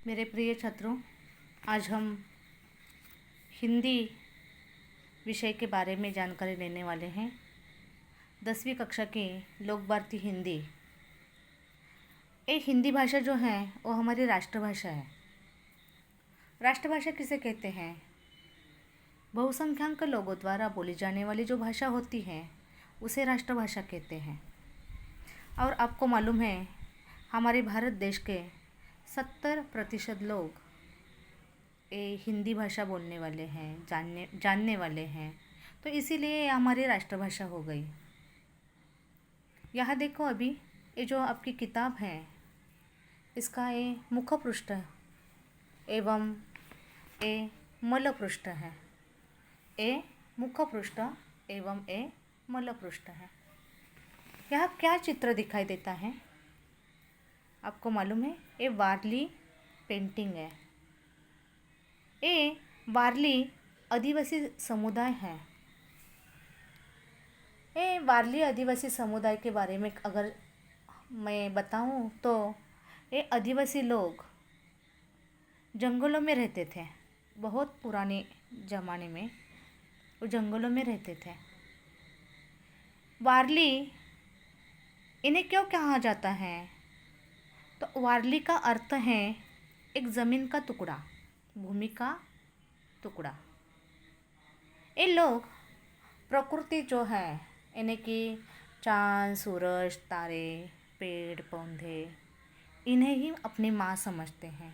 मेरे प्रिय छात्रों, आज हम हिंदी विषय के बारे में जानकारी लेने वाले हैं। 10वीं कक्षा की लोक भारती हिंदी। ये हिंदी भाषा जो है वो हमारी राष्ट्रभाषा है। राष्ट्रभाषा किसे कहते हैं? बहुसंख्यक लोगों द्वारा बोली जाने वाली जो भाषा होती है उसे राष्ट्रभाषा कहते हैं। और आपको मालूम है हमारे भारत देश के 70% लोग ये हिंदी भाषा बोलने वाले हैं, जानने वाले हैं, तो इसीलिए ये हमारी राष्ट्रभाषा हो गई। यहाँ देखो, अभी ये जो आपकी किताब है इसका ये मुख्य पृष्ठ एवं ये मल पृष्ठ है। ये मुख्य पृष्ठ एवं ये मल पृष्ठ है। यहाँ क्या चित्र दिखाई देता है आपको मालूम है? ये वारली पेंटिंग है। ये वारली आदिवासी समुदाय है। ये वारली आदिवासी समुदाय के बारे में अगर मैं बताऊं तो ये आदिवासी लोग जंगलों में रहते थे। बहुत पुराने ज़माने में वो जंगलों में रहते थे। वारली इन्हें क्यों कहा जाता है? तो वारली का अर्थ है एक ज़मीन का टुकड़ा, भूमि का टुकड़ा। ये लोग प्रकृति जो है यानी कि चाँद, सूरज, तारे, पेड़ पौधे, इन्हें ही अपनी माँ समझते हैं।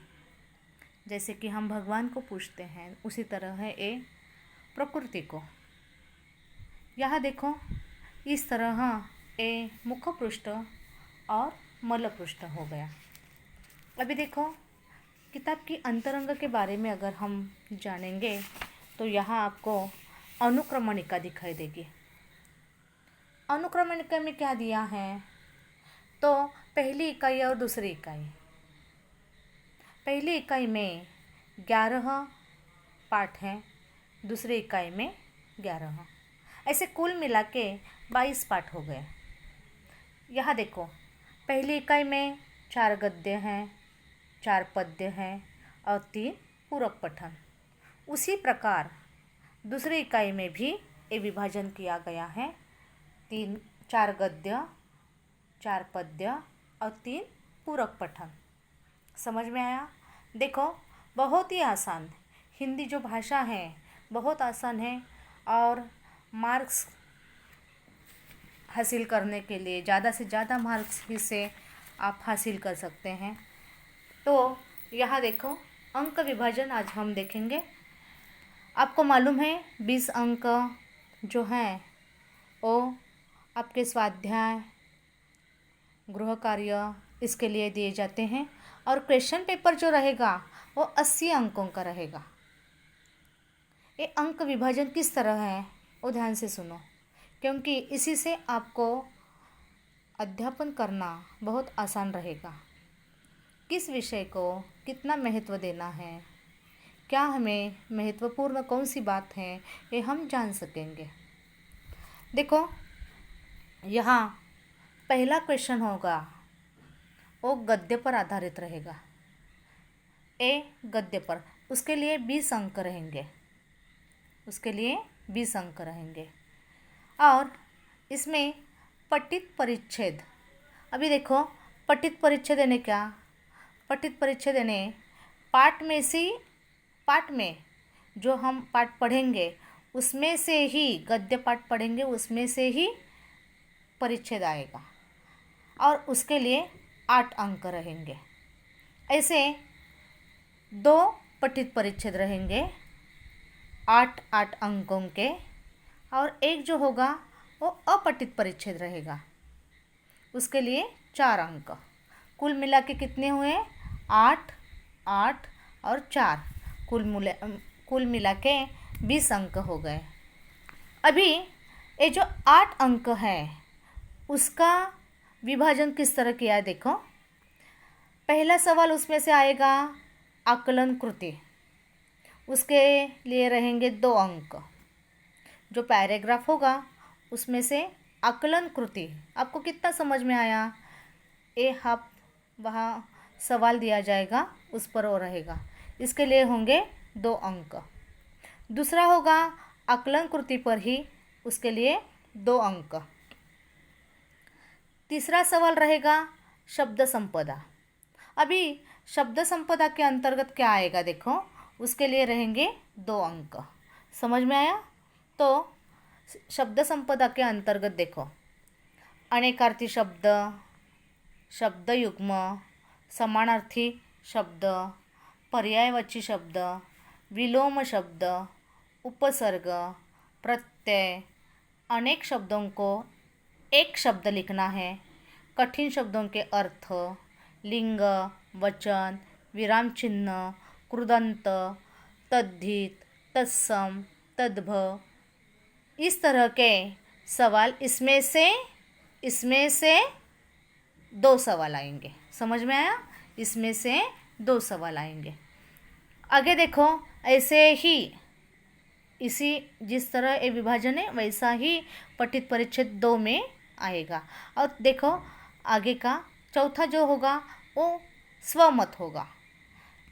जैसे कि हम भगवान को पूजते हैं उसी तरह है ये प्रकृति को। यहाँ देखो, इस तरह ये मुख्य पृष्ठ और मल पृष्ठ हो गया। अभी देखो, किताब की अंतरंग के बारे में अगर हम जानेंगे तो यहाँ आपको अनुक्रमणिका दिखाई देगी। अनुक्रमणिका में क्या दिया है? तो पहली इकाई और दूसरी इकाई। पहली इकाई में 11 पाठ हैं, दूसरी इकाई में 11। ऐसे कुल मिला के 22 पाठ हो गए। यहाँ देखो, पहली इकाई में 4 गद्य हैं, 4 पद्य हैं और 3 पूरक पठन। उसी प्रकार दूसरी इकाई में भी ये विभाजन किया गया है। 4 गद्य, 4 पद्य और 3 पूरक पठन। समझ में आया? देखो, बहुत ही आसान हिंदी जो भाषा है बहुत आसान है और मार्क्स हासिल करने के लिए ज़्यादा से ज़्यादा मार्क्स इससे आप हासिल कर सकते हैं। तो यहाँ देखो, अंक विभाजन आज हम देखेंगे। आपको मालूम है 20 अंक जो हैं वो आपके स्वाध्याय, गृह कार्य इसके लिए दिए जाते हैं और क्वेश्चन पेपर जो रहेगा वो 80 अंकों का रहेगा। ये अंक विभाजन किस तरह है वो ध्यान से सुनो, क्योंकि इसी से आपको अध्यापन करना बहुत आसान रहेगा। किस विषय को कितना महत्व देना है, क्या हमें महत्वपूर्ण कौन सी बात है, ये हम जान सकेंगे। देखो, यहाँ पहला क्वेश्चन होगा वो गद्य पर आधारित रहेगा। ए गद्य पर, उसके लिए 20 अंक रहेंगे। उसके लिए 20 अंक रहेंगे। और इसमें पठित परिच्छेद। अभी देखो, पठित परिच्छेद यानी क्या? पठित परिच्छेद यानी पाठ में जो हम पाठ पढ़ेंगे उसमें से ही, गद्य पाठ पढ़ेंगे उसमें से ही परिच्छेद आएगा और उसके लिए 8 अंक रहेंगे। ऐसे 2 पठित परिच्छेद रहेंगे 8 अंकों के, और एक जो होगा वो अपठित परिच्छेद रहेगा, उसके लिए 4 अंक। कुल मिला के कितने हुए? 8, 8 और 4, कुल मिला के 20 अंक हो गए। अभी ये जो 8 अंक है उसका विभाजन किस तरह किया है देखो। पहला सवाल उसमें से आएगा आकलन कृति, उसके लिए रहेंगे 2 अंक। जो पैराग्राफ होगा उसमें से आकलन कृति, आपको कितना समझ में आया? ये आप वहाँ सवाल दिया जाएगा उस पर वो रहेगा, इसके लिए होंगे 2 अंक। दूसरा होगा आकलन कृति पर ही, उसके लिए 2 अंक। तीसरा सवाल रहेगा शब्द संपदा। अभी शब्द संपदा के अंतर्गत क्या आएगा देखो, उसके लिए रहेंगे 2 अंक। समझ में आया? तो शब्द संपदा के अंतर्गत देखो, अनेकार्थी शब्द, शब्द युग्म, समानार्थी शब्द, पर्यायवाची शब्द, विलोम शब्द, उपसर्ग, प्रत्यय, अनेक शब्दों को एक शब्द लिखना है, कठिन शब्दों के अर्थ, लिंग, वचन, विराम चिन्ह, कृदंत, तद्धित, तत्सम, तद्भ, इस तरह के सवाल इसमें से 2 सवाल आएंगे। समझ में आया? इसमें से 2 सवाल आएंगे। आगे देखो, ऐसे ही इसी जिस तरह ये विभाजन है वैसा ही पठित परिच्छेद 2 में आएगा। और देखो आगे का चौथा जो होगा वो स्वमत होगा,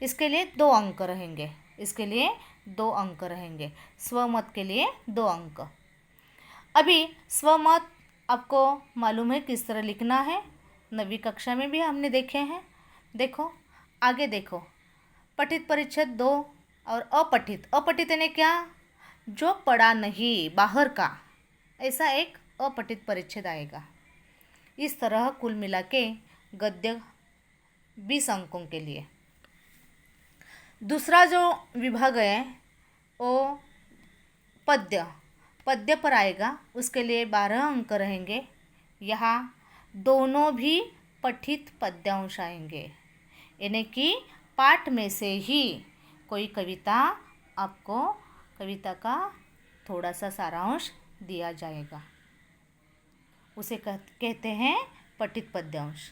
इसके लिए 2 अंक रहेंगे, इसके लिए 2 अंक रहेंगे, स्वमत के लिए 2 अंक। अभी स्वमत आपको मालूम है किस तरह लिखना है, 9वीं कक्षा में भी हमने देखे हैं। देखो आगे देखो, पठित परिच्छेद 2 और अपठित यानी क्या, जो पढ़ा नहीं, बाहर का, ऐसा एक अपठित परिच्छेद आएगा। इस तरह कुल मिला के गद्य 20 अंकों के लिए। दूसरा जो विभाग है वो पद्य पर आएगा, उसके लिए 12 अंक रहेंगे। यहाँ दोनों भी पठित पद्यांश आएंगे, यानी कि पाठ में से ही कोई कविता, आपको कविता का थोड़ा सा सारांश दिया जाएगा, उसे कहते हैं पठित पद्यांश।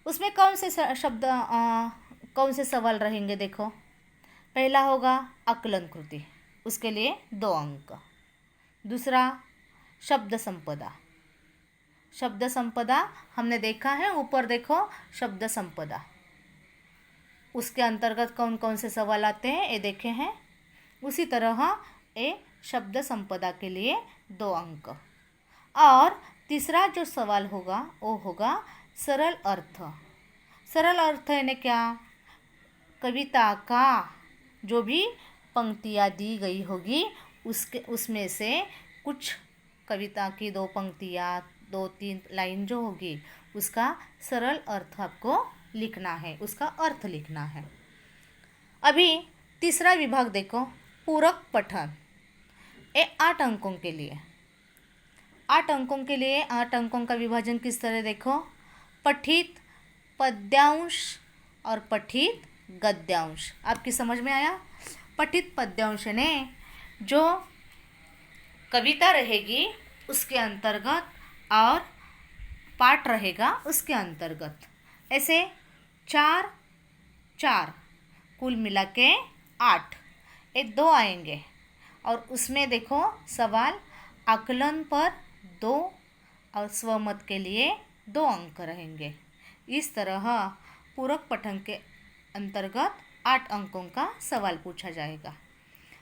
उसमें कौन से सवाल रहेंगे देखो, पहला होगा आकलन कृति, उसके लिए 2 अंक। दूसरा शब्द संपदा हमने देखा है, ऊपर देखो शब्द संपदा, उसके अंतर्गत कौन कौन से सवाल आते हैं ये देखे हैं। उसी तरह ये शब्द संपदा के लिए 2 अंक। और तीसरा जो सवाल होगा वो होगा सरल अर्थ यानी क्या, कविता का जो भी पंक्तियाँ दी गई होगी उसमें से कुछ कविता की 2 पंक्तियाँ, 2-3 लाइन जो होगी उसका सरल अर्थ आपको लिखना है, उसका अर्थ लिखना है। अभी तीसरा विभाग देखो, पूरक पठन, ये 8 अंकों के लिए 8 अंकों का विभाजन किस तरह देखो, पठित पद्यांश और पठित गद्यांश। आपकी समझ में आया? पठित पद्यांश ने जो कविता रहेगी उसके अंतर्गत और पाठ रहेगा उसके अंतर्गत, ऐसे 4 कुल मिला के 8, ये 2 आएंगे। और उसमें देखो सवाल आकलन पर 2 और स्वमत के लिए 2 अंक रहेंगे। इस तरह पूरक पठन के अंतर्गत 8 अंकों का सवाल पूछा जाएगा।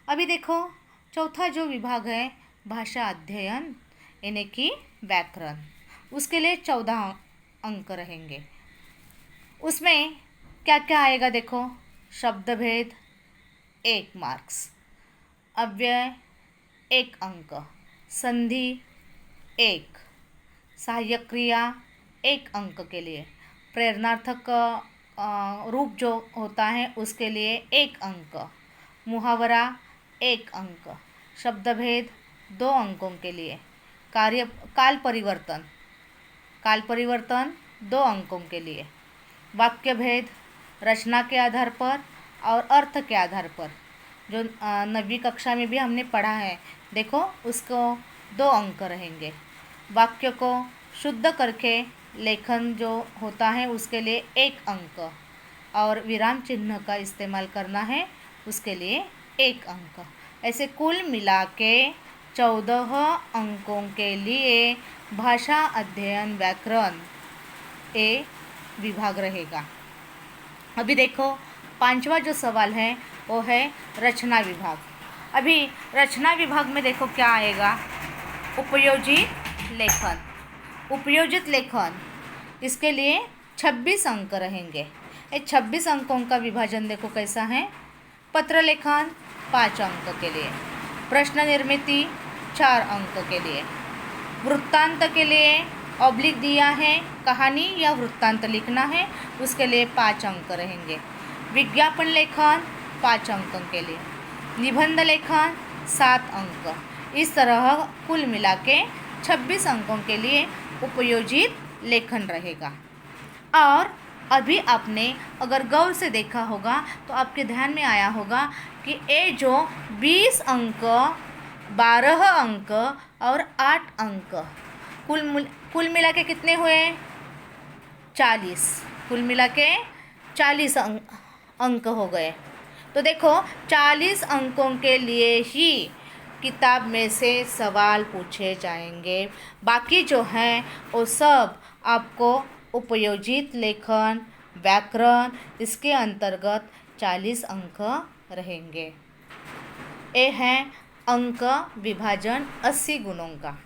अभी देखो चौथा जो विभाग है भाषा अध्ययन यानी कि व्याकरण, उसके लिए 14 अंक रहेंगे। उसमें क्या क्या आएगा देखो, शब्द भेद 1 मार्क्स, अव्यय 1 अंक, संधि 1, सहायक क्रिया 1 अंक के लिए, प्रेरणार्थक रूप जो होता है उसके लिए 1 अंक, मुहावरा 1 अंक, शब्द भेद 2 अंकों के लिए, काल परिवर्तन 2 अंकों के लिए, वाक्य भेद रचना के आधार पर और अर्थ के आधार पर, जो 9वीं कक्षा में भी हमने पढ़ा है, देखो उसको 2 अंक रहेंगे। वाक्य को शुद्ध करके लेखन जो होता है उसके लिए 1 अंक, और विराम चिन्ह का इस्तेमाल करना है उसके लिए 1 अंक। ऐसे कुल मिला के 14 अंकों के लिए भाषा अध्ययन व्याकरण ए विभाग रहेगा। अभी देखो पांचवा जो सवाल है वो है रचना विभाग। अभी रचना विभाग में देखो क्या आएगा, उपयोजित लेखन। उपयोजित लेखन इसके लिए 26 अंक रहेंगे। ये 26 अंकों का विभाजन देखो कैसा है। पत्र लेखन 5 अंक के लिए, प्रश्न निर्मिति 4 अंक के लिए, वृत्तांत के लिए ऑब्लिक दिया है, कहानी या वृत्तांत लिखना है उसके लिए 5 अंक रहेंगे। विज्ञापन लेखन 5 अंकों के लिए, निबंध लेखन 7 अंक। इस तरह कुल मिला के 26 अंकों के लिए उपयोजित लेखन रहेगा। और अभी आपने अगर गौर से देखा होगा तो आपके ध्यान में आया होगा कि ये जो 20 अंक, 12 अंक और 8 अंक कुल मिला के कितने हुए, 40। कुल मिला के 40 अंक हो गए। तो देखो 40 अंकों के लिए ही किताब में से सवाल पूछे जाएंगे। बाकी जो हैं वो सब आपको उपयोजित लेखन, व्याकरण, इसके अंतर्गत 40 अंक रहेंगे। ये है अंक विभाजन 80 गुणों का।